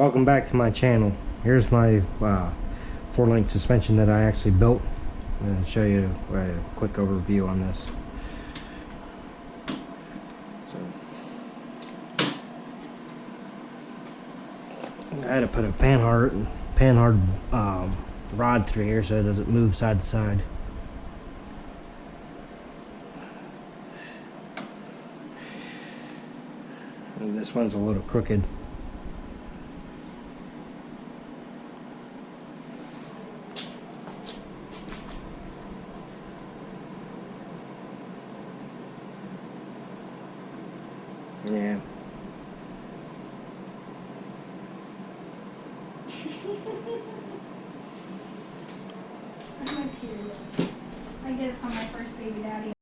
Welcome back to my channel. Here's my 4-link suspension that I actually built. I'm going to show you a quick overview on this. I had to put a panhard rod through here so it doesn't move side to side. And this one's a little crooked. Yeah. I get it from my first baby daddy.